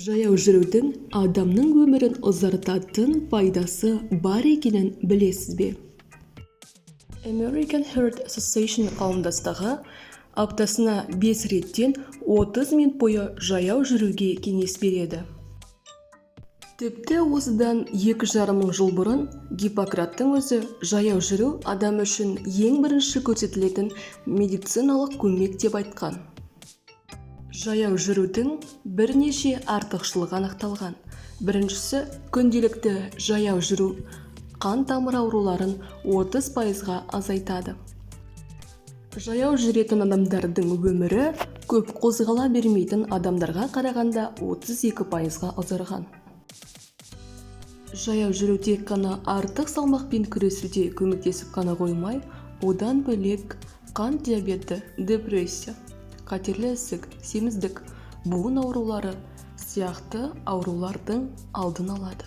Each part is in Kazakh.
Жаяу жүрудің адамның өмірін ұзартатын пайдасы бар екенін білесіз бе? American Heart Association қауымдастығы аптасына 5 реттен 30 минут бойы жаяу жүруге кеңес береді. Тіпті осыдан 2,5 мың жыл бұрын Гиппократтың өзі жаяу жүру адам үшін ең бірінші көрсетілетін медициналық көмек деп айтқан. Жаяу жүрудің бірнеше артықшылығы анықталған. Біріншісі, күнделікті жаяу жүру қан тамыр ауруларын 30%-ға азайтады. Жаяу жүретін адамдардың өмірі көп қозғала бермейтін адамдарға қарағанда 32%-ға ұзарған. Жаяу жүру тек қана артық салмақпен күресуде көмектесіп қана қоймай, одан бөлек қан диабеті, депрессия, қатерлі ісік, семіздік, буын аурулары сияқты аурулардың алдын алады.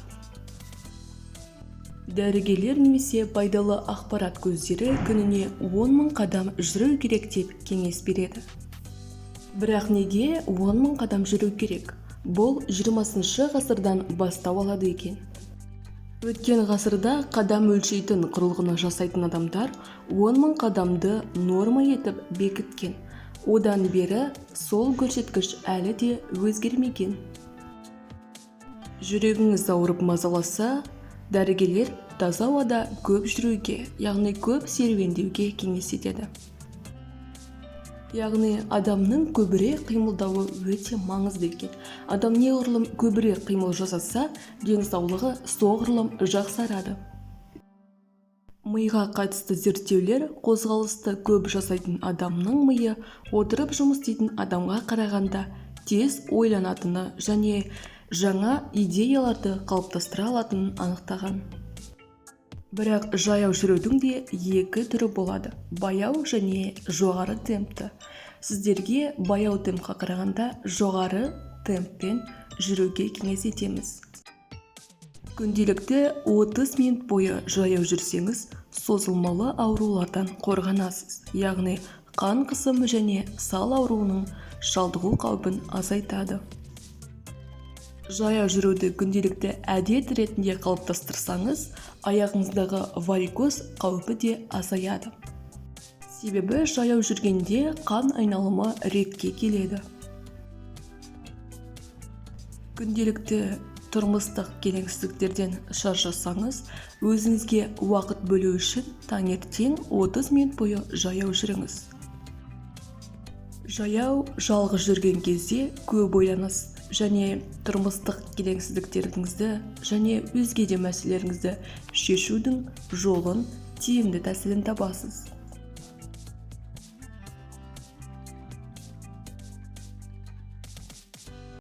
Дәрігерлер немесе пайдалы ақпарат көздері күніне 10 мың қадам жүру керек деп кеңес береді. Бірақ неге 10 мың қадам жүру керек? Бұл 20 ғасырдан бастау алады екен. Өткен ғасырда қадам өлшейтін құрылғыны жасайтын адамдар 10 мың қадамды норма етіп бекіткен. Одан бері сол көрсеткіш әлі де өзгермеген. Жүрегіңіз ауырып мазаласа, дәрігерлер таза ауада көп жүруге, яғни көп серуендеуге кеңес етеді. Яғни адамның көбірек қимылдауы өте маңызды екен. Адам неғұрлым көбірек қимыл жасаса, денсаулығы соғұрлым жақсарады. Миға қатысты зерттеулер қозғалысты көп жасайтын адамның миы отырып жұмыс істейтін адамға қарағанда тез ойланатыны және жаңа идеяларды қалыптастыра алатынын анықтаған. Бірақ жаяу жүрудің де екі түрі болады: баяу және жоғары темпті. Сіздерге баяу темпқа қарағанда жоғары темппен жүруге кеңес етеміз. Күнделікті 30 минут бойы жаяу жүрсеңіз, созылмалы аурулардан қорғанасыз, яғни қан қысымы және сал ауруының шалдығу қаупін азайтады. Жаяу жүруді күнделікті әдет ретінде қалыптастырсаңыз, аяғыңыздағы варикоз қаупі де азаяды. Себебі жаяу жүргенде қан айналымы ретке келеді. Күнделікті тұрмыстық келеңсіздіктерден шаршасаңыз, өзіңізге уақыт бөлу үшін таңертең 30 минут бойы жаяу жүріңіз. Жаяу жалғыз жүрген кезде көп ойланасыз және тұрмыстық келеңсіздіктеріңізді және өзге де мәселелеріңізді шешудің жолын, тиімді тәсілін табасыз.